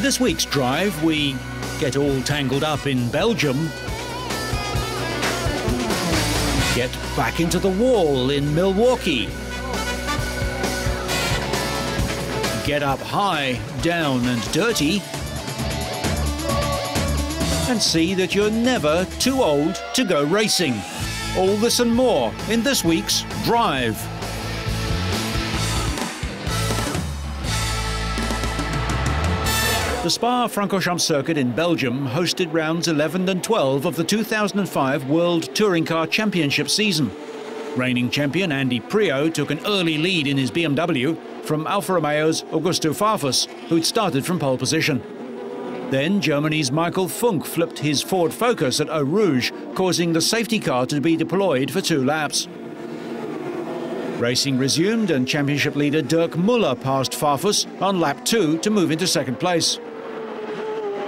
this week's drive, we get all tangled up in Belgium, get back into the wall in Milwaukee, get up high, down and dirty, and see that you're never too old to go racing. All this and more in this week's Drive. The Spa-Francorchamps circuit in Belgium hosted rounds 11 and 12 of the 2005 World Touring Car Championship season. Reigning champion Andy Priaulx took an early lead in his BMW from Alfa Romeo's Augusto Farfus, who'd started from pole position. Then Germany's Michael Funk flipped his Ford Focus at Eau Rouge, causing the safety car to be deployed for 2 laps. Racing resumed and championship leader Dirk Muller passed Farfus on lap 2 to move into second place.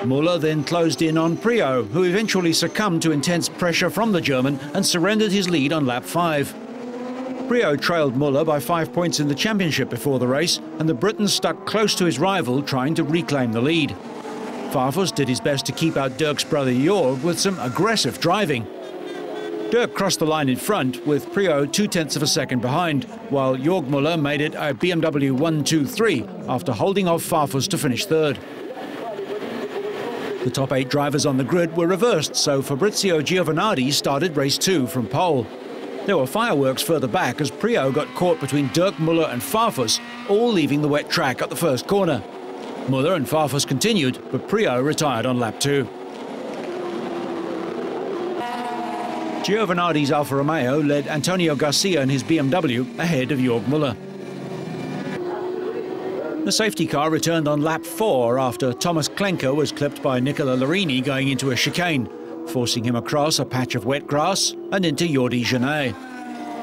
Muller then closed in on Priaulx, who eventually succumbed to intense pressure from the German and surrendered his lead on lap 5. Priaulx trailed Muller by 5 points in the championship before the race, and the Briton stuck close to his rival, trying to reclaim the lead. Farfus did his best to keep out Dirk's brother Jorg with some aggressive driving. Dirk crossed the line in front, with Priaulx 0.2 of a second behind, while Jorg Muller made it a BMW 1-2-3 after holding off Farfus to finish third. The top 8 drivers on the grid were reversed, so Fabrizio Giovanardi started race 2 from pole. There were fireworks further back as Priaulx got caught between Dirk Muller and Farfus, all leaving the wet track at the first corner. Muller and Farfus continued, but Priaulx retired on lap 2. Giovanardi's Alfa Romeo led Antonio Garcia in his BMW ahead of Jorg Muller. The safety car returned on lap 4 after Thomas Klenker was clipped by Nicola Larini going into a chicane, forcing him across a patch of wet grass and into Jordi Genet.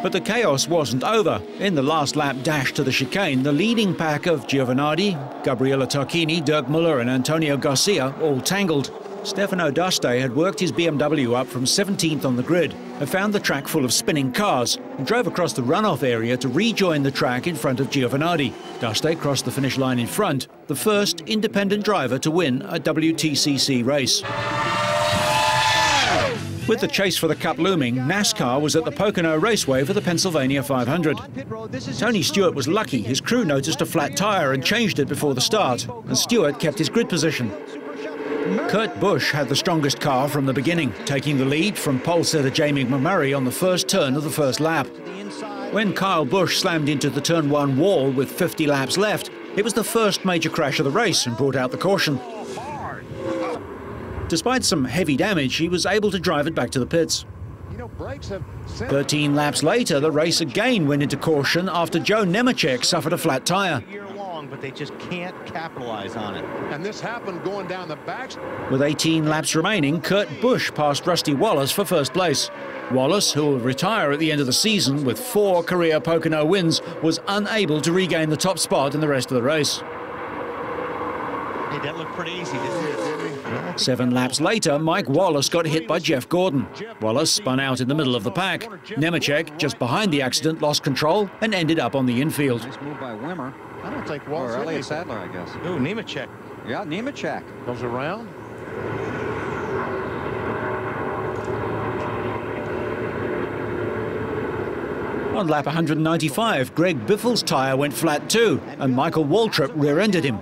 But the chaos wasn't over. In the last lap dash to the chicane, the leading pack of Giovanardi, Gabriele Tarquini, Dirk Muller and Antonio Garcia all tangled. Stefano D'Aste had worked his BMW up from 17th on the grid and found the track full of spinning cars and drove across the runoff area to rejoin the track in front of Giovanardi. D'Aste crossed the finish line in front, the first independent driver to win a WTCC race. With the chase for the Cup looming, NASCAR was at the Pocono Raceway for the Pennsylvania 500. Tony Stewart was lucky. His crew noticed a flat tyre and changed it before the start, and Stewart kept his grid position. Kurt Busch had the strongest car from the beginning, taking the lead from pole setter Jamie McMurray on the first turn of the first lap. When Kyle Busch slammed into the turn 1 wall with 50 laps left, it was the first major crash of the race and brought out the caution. Despite some heavy damage, he was able to drive it back to the pits. 13 laps later, the race again went into caution after Joe Nemechek suffered a flat tyre. But they just can't capitalize on it. And this happened going down the back. With 18 laps remaining, Kurt Busch passed Rusty Wallace for first place. Wallace, who will retire at the end of the season with 4 career Pocono wins, was unable to regain the top spot in the rest of the race. Hey, that looked pretty easy, didn't it? 7 laps later, Mike Wallace got hit by Jeff Gordon. Wallace spun out in the middle of the pack. Nemechek, just behind the accident, lost control and ended up on the infield. Nice move by Wimmer. I don't think Wallace. Or Elliott Sadler, I guess. Ooh, Nemechek. Yeah, Nemechek. Goes around. On lap 195, Greg Biffle's tyre went flat too, and Michael Waltrip rear-ended him.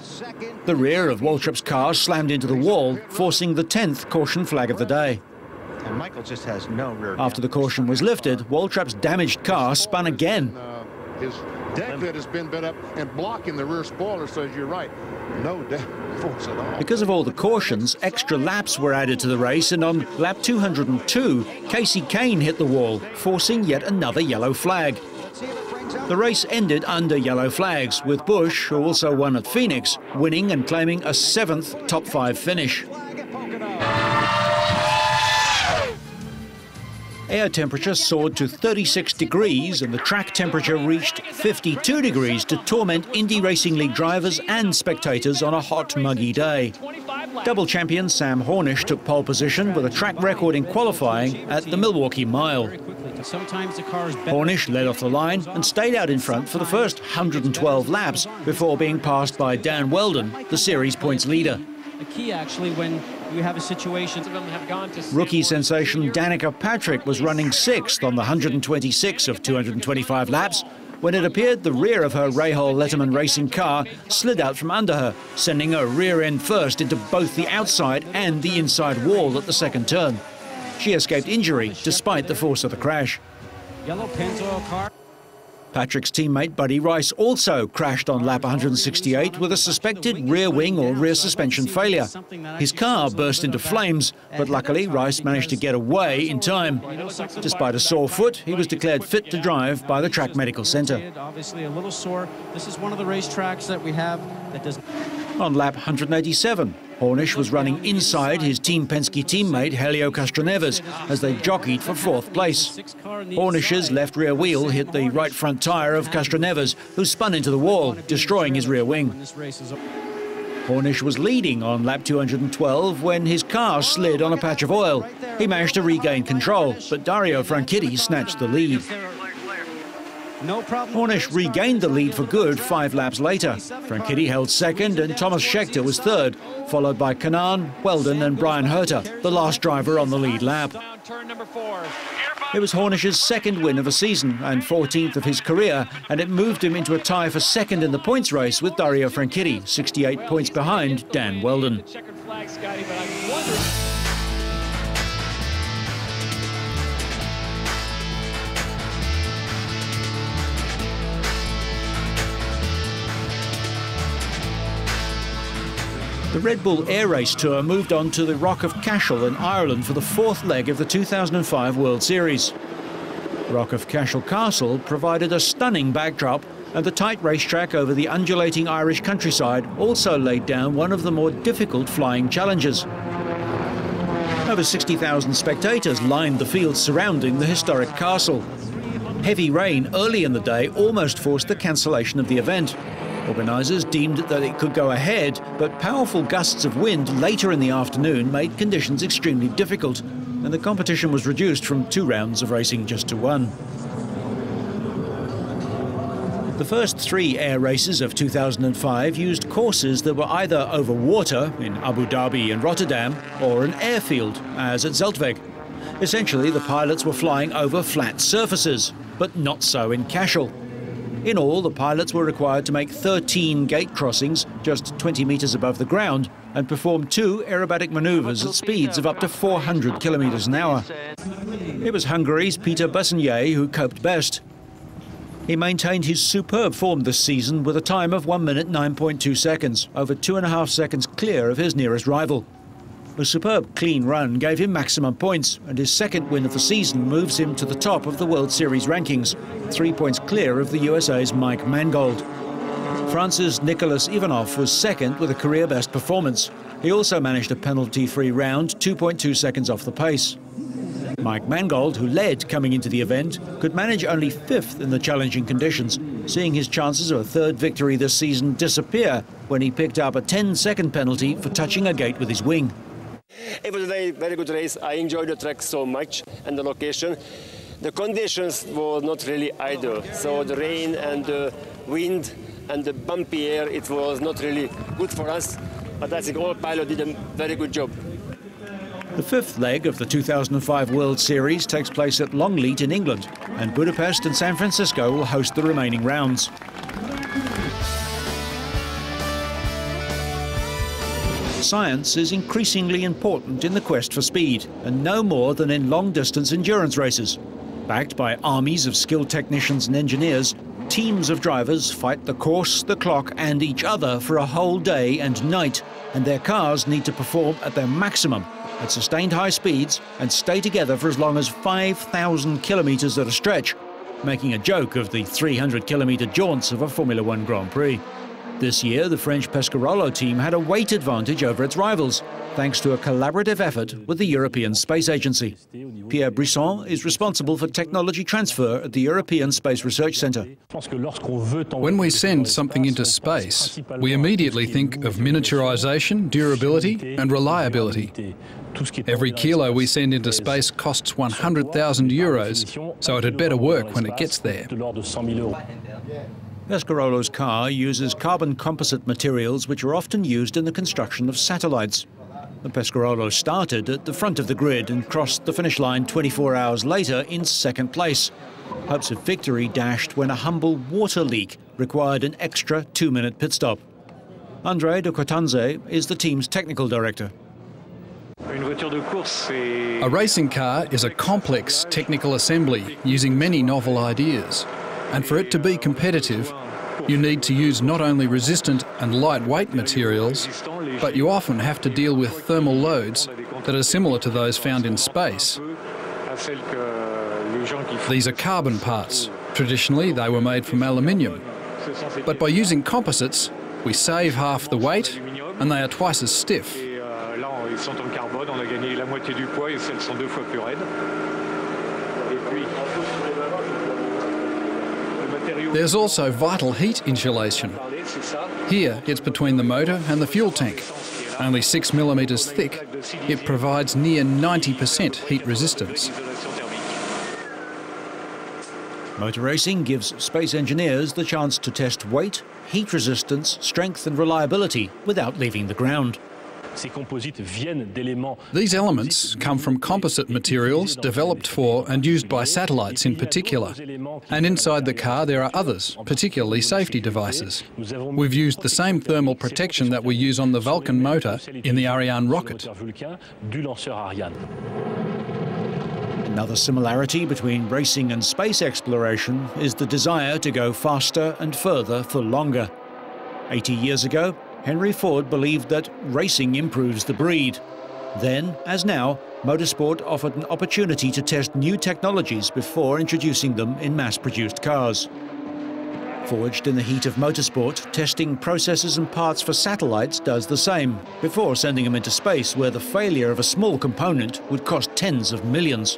The rear of Waltrip's car slammed into the wall, forcing the 10th caution flag of the day. And Michael just has no rear. After the caution was lifted, Waltrip's damaged car spun again. His deck lid has been bent up and blocking the rear spoiler, so you're right. No force at all. Because of all the cautions, extra laps were added to the race, and on lap 202, Casey Kane hit the wall, forcing yet another yellow flag. The race ended under yellow flags, with Busch, who also won at Phoenix, winning and claiming a 7th top 5 finish. Air temperature soared to 36 degrees and the track temperature reached 52 degrees to torment Indy Racing League drivers and spectators on a hot, muggy day. Double champion Sam Hornish took pole position with a track record in qualifying at the Milwaukee Mile. Hornish led off the line and stayed out in front for the first 112 laps before being passed by Dan Weldon, the series points leader. a key, actually, when you have a situation. Rookie sensation Danica Patrick was running 6th on the 126 of 225 laps when it appeared the rear of her Rahal Letterman racing car slid out from under her, sending her rear end first into both the outside and the inside wall at the second turn. She escaped injury despite the force of the crash. Yellow Pennzoil car. Patrick's teammate Buddy Rice also crashed on lap 168 with a suspected rear wing or rear suspension failure. His car burst into flames, but luckily Rice managed to get away in time. Despite a sore foot, he was declared fit to drive by the track medical centre. Obviously a little sore. This is one of the racetracks that we have that does. On lap 187, Hornish was running inside his Team Penske teammate Helio Castroneves as they jockeyed for 4th place. Hornish's left rear wheel hit the right front tyre of Castroneves, who spun into the wall, destroying his rear wing. Hornish was leading on lap 212 when his car slid on a patch of oil. He managed to regain control, but Dario Franchitti snatched the lead. No problem. Hornish regained the lead for good 5 laps later. Franchitti held second and Thomas Scheckter was third, followed by Kanaan, Weldon and Brian Herter, the last driver on the lead lap. It was Hornish's second win of the season and 14th of his career, and it moved him into a tie for second in the points race with Dario Franchitti, 68 points behind Dan Weldon. The Red Bull Air Race Tour moved on to the Rock of Cashel in Ireland for the 4th leg of the 2005 World Series. Rock of Cashel Castle provided a stunning backdrop, and the tight racetrack over the undulating Irish countryside also laid down one of the more difficult flying challenges. Over 60,000 spectators lined the field surrounding the historic castle. Heavy rain early in the day almost forced the cancellation of the event. Organisers deemed that it could go ahead, but powerful gusts of wind later in the afternoon made conditions extremely difficult, and the competition was reduced from 2 rounds of racing just to 1. The first 3 air races of 2005 used courses that were either over water in Abu Dhabi and Rotterdam or an airfield, as at Zeltweg. Essentially, the pilots were flying over flat surfaces, but not so in Cashel. In all, the pilots were required to make 13 gate crossings just 20 metres above the ground and perform 2 aerobatic manoeuvres at speeds of up to 400 kilometres an hour. It was Hungary's Peter Bussenier who coped best. He maintained his superb form this season with a time of 1 minute 9.2 seconds, over 2.5 seconds clear of his nearest rival. A superb clean run gave him maximum points, and his second win of the season moves him to the top of the World Series rankings, 3 points clear of the USA's Mike Mangold. France's Nicolas Ivanov was second with a career-best performance. He also managed a penalty-free round, 2.2 seconds off the pace. Mike Mangold, who led coming into the event, could manage only 5th in the challenging conditions, seeing his chances of a 3rd victory this season disappear when he picked up a 10-second penalty for touching a gate with his wing. It was a very good race. I enjoyed the track so much and the location. The conditions were not really ideal. So the rain and the wind and the bumpy air, it was not really good for us. But I think all pilots did a very good job. The 5th leg of the 2005 World Series takes place at Longleat in England, and Budapest and San Francisco will host the remaining rounds. Science is increasingly important in the quest for speed, and no more than in long-distance endurance races. Backed by armies of skilled technicians and engineers, teams of drivers fight the course, the clock and each other for a whole day and night, and their cars need to perform at their maximum, at sustained high speeds, and stay together for as long as 5,000 kilometres at a stretch, making a joke of the 300-kilometre jaunts of a Formula One Grand Prix. This year, the French Pescarolo team had a weight advantage over its rivals, thanks to a collaborative effort with the European Space Agency. Pierre Brisson is responsible for technology transfer at the European Space Research Centre. When we send something into space, we immediately think of miniaturisation, durability and reliability. Every kilo we send into space costs 100,000 euros, so it had better work when it gets there. Pescarolo's car uses carbon composite materials which are often used in the construction of satellites. The Pescarolo started at the front of the grid and crossed the finish line 24 hours later in second place. Hopes of victory dashed when a humble water leak required an extra 2-minute pit stop. André de Cotanze is the team's technical director. A racing car is a complex technical assembly using many novel ideas. And for it to be competitive, you need to use not only resistant and lightweight materials, but you often have to deal with thermal loads that are similar to those found in space. These are carbon parts. Traditionally, they were made from aluminium. But by using composites, we save half the weight and they are twice as stiff. There's also vital heat insulation. Here, it's between the motor and the fuel tank. Only 6 millimetres thick, it provides near 90% heat resistance. Motor racing gives space engineers the chance to test weight, heat resistance, strength and reliability without leaving the ground. These elements come from composite materials developed for and used by satellites in particular. And inside the car there are others, particularly safety devices. We've used the same thermal protection that we use on the Vulcan motor in the Ariane rocket. Another similarity between racing and space exploration is the desire to go faster and further for longer. 80 years ago, Henry Ford believed that racing improves the breed. Then, as now, motorsport offered an opportunity to test new technologies before introducing them in mass-produced cars. Forged in the heat of motorsport, testing processes and parts for satellites does the same, before sending them into space where the failure of a small component would cost tens of millions.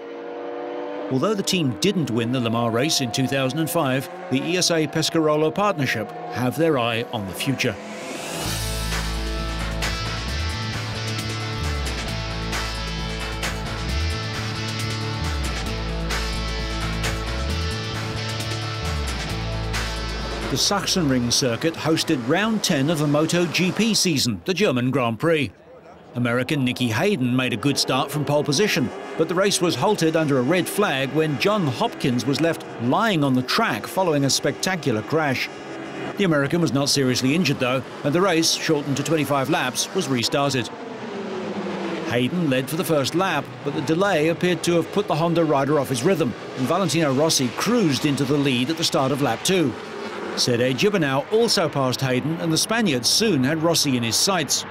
Although the team didn't win the Le Mans race in 2005, the ESA-Pescarolo partnership have their eye on the future. The Sachsenring circuit hosted round 10 of the MotoGP season, the German Grand Prix. American Nicky Hayden made a good start from pole position, but the race was halted under a red flag when John Hopkins was left lying on the track following a spectacular crash. The American was not seriously injured though, and the race, shortened to 25 laps, was restarted. Hayden led for the first lap, but the delay appeared to have put the Honda rider off his rhythm, and Valentino Rossi cruised into the lead at the start of lap 2. Sede Gibernau also passed Hayden, and the Spaniard soon had Rossi in his sights.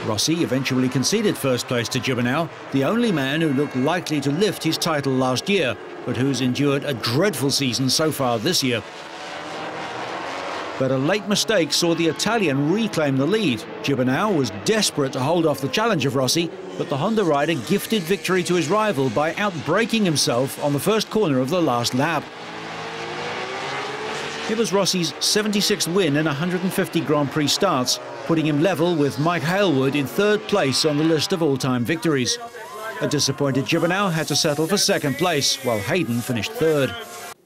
Rossi eventually conceded first place to Gibernau, the only man who looked likely to lift his title last year, but who's endured a dreadful season so far this year. But a late mistake saw the Italian reclaim the lead. Gibernau was desperate to hold off the challenge of Rossi, but the Honda rider gifted victory to his rival by outbraking himself on the first corner of the last lap. It was Rossi's 76th win in 150 Grand Prix starts, putting him level with Mike Hailwood in third place on the list of all-time victories. A disappointed Gibernau had to settle for second place, while Hayden finished third.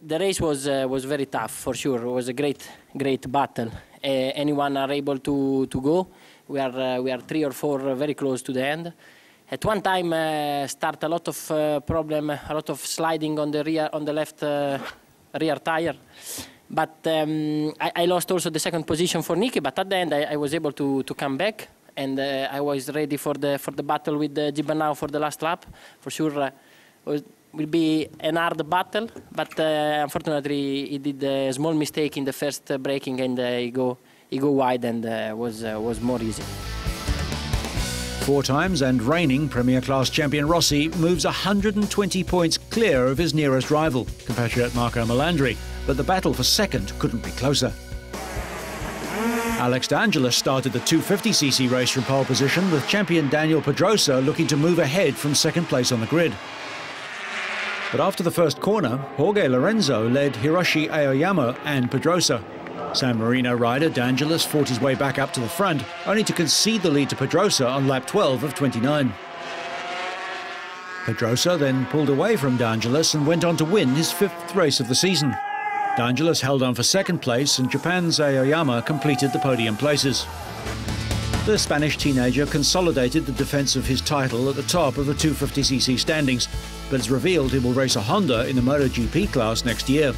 The race was very tough, for sure. It was a great battle. Anyone are able to go. We are 3 or 4 very close to the end. At one time, start a lot of problem, a lot of sliding on the left rear tire. But I lost also the second position for Nicky. But at the end, I was able to come back, and I was ready for the battle with Gibernau for the last lap. For sure, will be an hard battle, but unfortunately he did a small mistake in the first braking, and he go wide, and was more easy. 4 times and reigning Premier Class champion Rossi moves 120 points clear of his nearest rival, compatriot Marco Melandri, but the battle for second couldn't be closer. Alex De Angelis started the 250cc race from pole position, with champion Daniel Pedrosa looking to move ahead from second place on the grid. But after the first corner, Jorge Lorenzo led Hiroshi Aoyama and Pedrosa. San Marino rider De Angelis fought his way back up to the front, only to concede the lead to Pedrosa on lap 12 of 29. Pedrosa then pulled away from De Angelis and went on to win his 5th race of the season. De Angelis held on for 2nd place and Japan's Aoyama completed the podium places. The Spanish teenager consolidated the defence of his title at the top of the 250cc standings, but it's revealed he will race a Honda in the MotoGP class next year.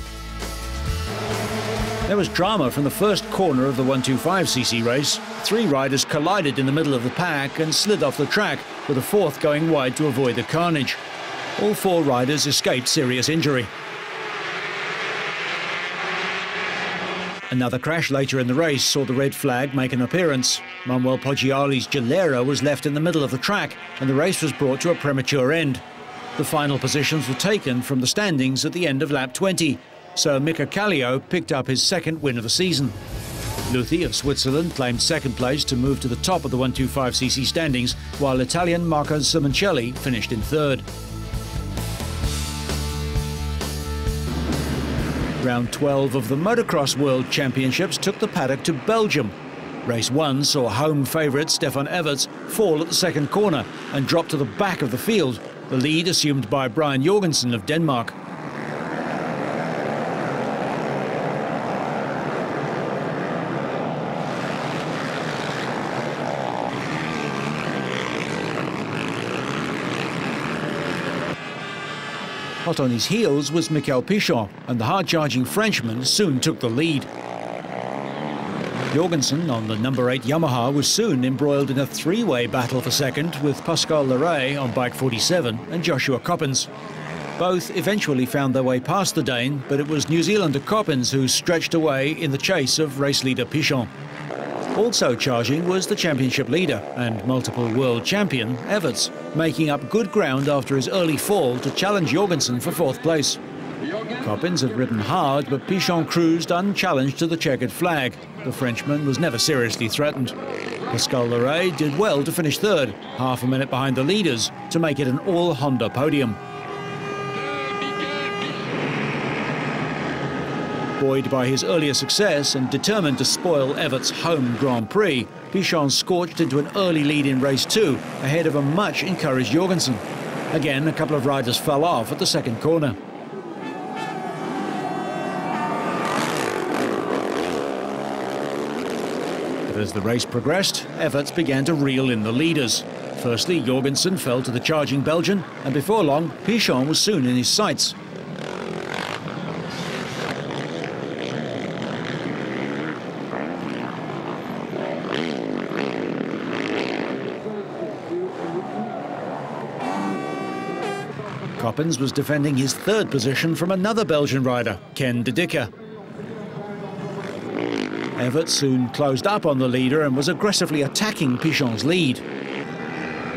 There was drama from the first corner of the 125cc race. 3 riders collided in the middle of the pack and slid off the track, with a 4th going wide to avoid the carnage. All 4 riders escaped serious injury. Another crash later in the race saw the red flag make an appearance. Manuel Poggiali's Gilera was left in the middle of the track and the race was brought to a premature end. The final positions were taken from the standings at the end of lap 20, so Mika Kallio picked up his 2nd win of the season. Luthi of Switzerland claimed 2nd place to move to the top of the 125cc standings, while Italian Marco Simoncelli finished in 3rd. Round 12 of the Motocross World Championships took the paddock to Belgium. Race 1 saw home favourite Stefan Everts fall at the 2nd corner and drop to the back of the field, the lead assumed by Brian Jorgensen of Denmark. Hot on his heels was Mikel Pichon, and the hard-charging Frenchman soon took the lead. Jorgensen on the number 8 Yamaha was soon embroiled in a 3-way battle for 2nd with Pascal Leray on bike 47 and Joshua Coppens. Both eventually found their way past the Dane, but it was New Zealander Coppens who stretched away in the chase of race leader Pichon. Also charging was the championship leader and multiple world champion Everts, making up good ground after his early fall to challenge Jorgensen for 4th place. Coppens had ridden hard, but Pichon cruised unchallenged to the checkered flag. The Frenchman was never seriously threatened. Pascal Leray did well to finish 3rd, half a minute behind the leaders, to make it an all-Honda podium. Buoyed by his earlier success and determined to spoil Everts' home Grand Prix, Pichon scorched into an early lead in race 2, ahead of a much-encouraged Jorgensen. Again, a couple of riders fell off at the 2nd corner. But as the race progressed, Everts began to reel in the leaders. Firstly, Jorgensen fell to the charging Belgian, and before long, Pichon was soon in his sights. Coppens was defending his 3rd position from another Belgian rider, Ken de Dicker. Everts soon closed up on the leader and was aggressively attacking Pichon's lead.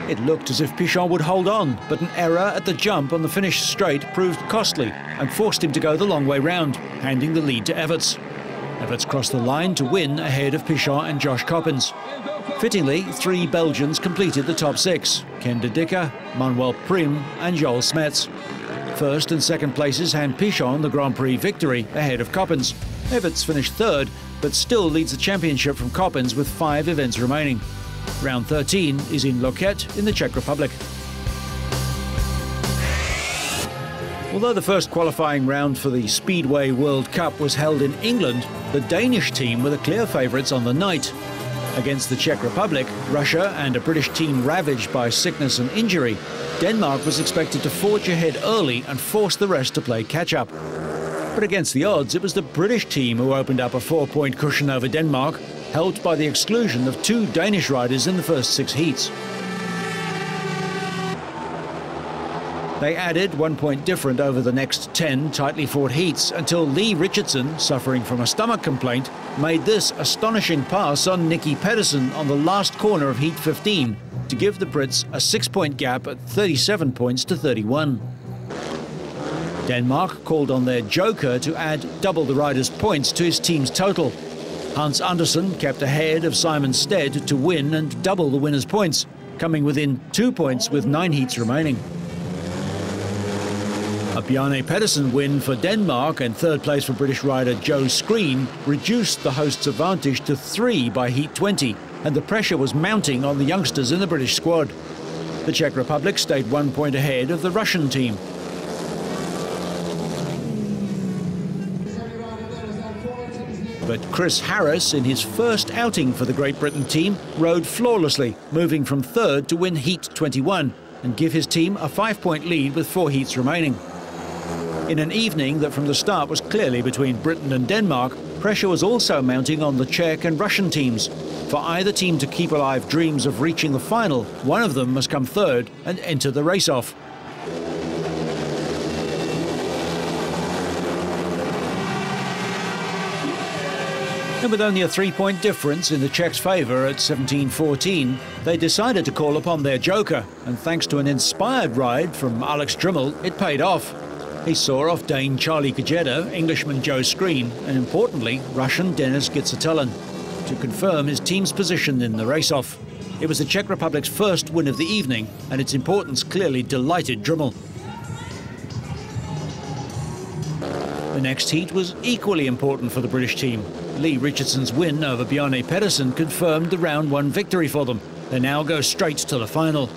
It looked as if Pichon would hold on, but an error at the jump on the finish straight proved costly and forced him to go the long way round, handing the lead to Everts. Everts crossed the line to win ahead of Pichon and Josh Coppens. Fittingly, 3 Belgians completed the top 6, Ken de Dicker, Manuel Prim and Joel Smets. 1st and 2nd places hand Pichon the Grand Prix victory ahead of Coppens. Everts finished 3rd, but still leads the championship from Coppens with 5 events remaining. Round 13 is in Loket in the Czech Republic. Although the first qualifying round for the Speedway World Cup was held in England, the Danish team were the clear favourites on the night. Against the Czech Republic, Russia and a British team ravaged by sickness and injury, Denmark was expected to forge ahead early and force the rest to play catch-up. But against the odds, it was the British team who opened up a 4-point cushion over Denmark, helped by the exclusion of 2 Danish riders in the first 6 heats. They added 1 point different over the next 10 tightly fought heats until Lee Richardson, suffering from a stomach complaint, made this astonishing pass on Nicky Pedersen on the last corner of Heat 15 to give the Brits a 6-point gap at 37 points to 31. Denmark called on their joker to add double the riders' points to his team's total. Hans Andersen kept ahead of Simon Stead to win and double the winners' points, coming within 2 points with 9 heats remaining. A Bjarne Pedersen win for Denmark and 3rd place for British rider Joe Screen reduced the hosts' advantage to 3 by Heat 20, and the pressure was mounting on the youngsters in the British squad. The Czech Republic stayed 1 point ahead of the Russian team. But Chris Harris, in his first outing for the Great Britain team, rode flawlessly, moving from third to win Heat 21 and give his team a 5-point lead with 4 heats remaining. In an evening that from the start was clearly between Britain and Denmark, pressure was also mounting on the Czech and Russian teams. For either team to keep alive dreams of reaching the final, one of them must come third and enter the race-off. And with only a 3-point difference in the Czechs' favour at 17-14, they decided to call upon their joker, and thanks to an inspired ride from Alex Trimmel, it paid off. He saw off Dane Charlie Kejeda, Englishman Joe Screen, and importantly, Russian Denis Gitsatelin, to confirm his team's position in the race-off. It was the Czech Republic's first win of the evening, and its importance clearly delighted Trimmel. The next heat was equally important for the British team. Lee Richardson's win over Bjarne Pedersen confirmed the round 1 victory for them. They now go straight to the final.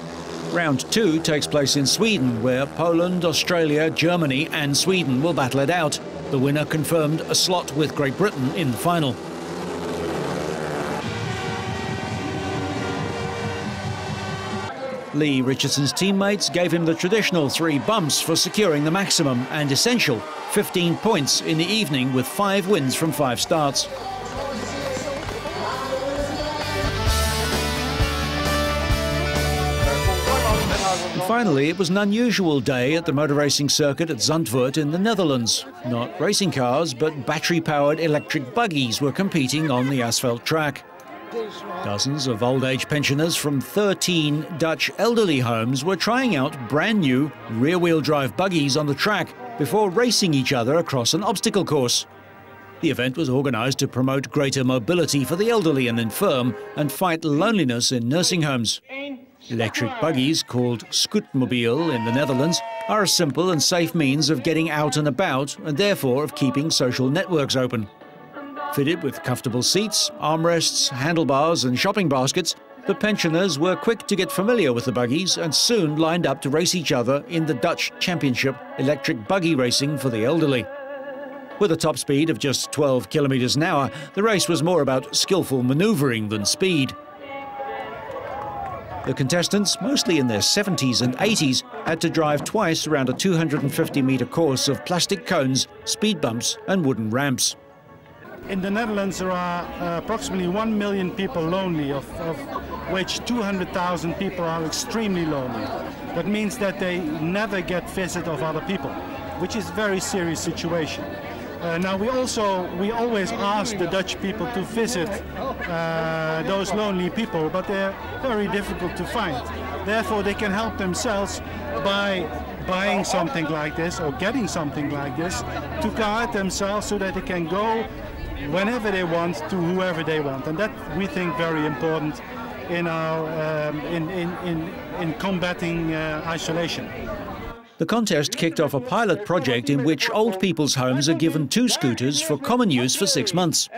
Round 2 takes place in Sweden, where Poland, Australia, Germany and Sweden will battle it out. The winner confirmed a slot with Great Britain in the final. Lee Richardson's teammates gave him the traditional 3 bumps for securing the maximum and essential 15 points in the evening with 5 wins from 5 starts. And finally, it was an unusual day at the motor racing circuit at Zandvoort in the Netherlands. Not racing cars, but battery-powered electric buggies were competing on the asphalt track. Dozens of old-age pensioners from 13 Dutch elderly homes were trying out brand-new rear-wheel drive buggies on the track before racing each other across an obstacle course. The event was organised to promote greater mobility for the elderly and infirm and fight loneliness in nursing homes. Electric buggies, called Scootmobiel in the Netherlands, are a simple and safe means of getting out and about and therefore of keeping social networks open. Fitted with comfortable seats, armrests, handlebars and shopping baskets, the pensioners were quick to get familiar with the buggies and soon lined up to race each other in the Dutch Championship electric buggy racing for the elderly. With a top speed of just 12 kilometers an hour, the race was more about skillful manoeuvring than speed. The contestants, mostly in their 70s and 80s, had to drive twice around a 250-meter course of plastic cones, speed bumps and wooden ramps. In the Netherlands there are approximately 1 million people lonely, of which 200,000 people are extremely lonely. That means that they never get visit of other people, which is a very serious situation. Now we always ask the Dutch people to visit those lonely people, but they're very difficult to find. Therefore they can help themselves by buying something like this or getting something like this to guide themselves so that they can go whenever they want to whoever they want, and that we think very important in our in combating isolation. The contest kicked off a pilot project in which old people's homes are given 2 scooters for common use for 6 months.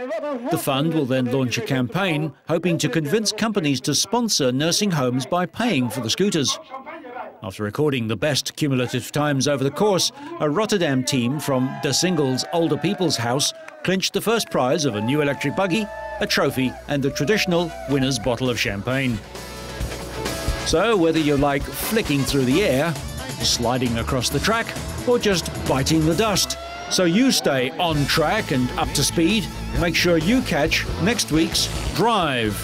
The fund will then launch a campaign hoping to convince companies to sponsor nursing homes by paying for the scooters. After recording the best cumulative times over the course, a Rotterdam team from De Singles Older People's House clinched the first prize of a new electric buggy, a trophy and the traditional winner's bottle of champagne. So whether you like flicking through the air, sliding across the track or just biting the dust, so you stay on track and up to speed, make sure you catch next week's Drive.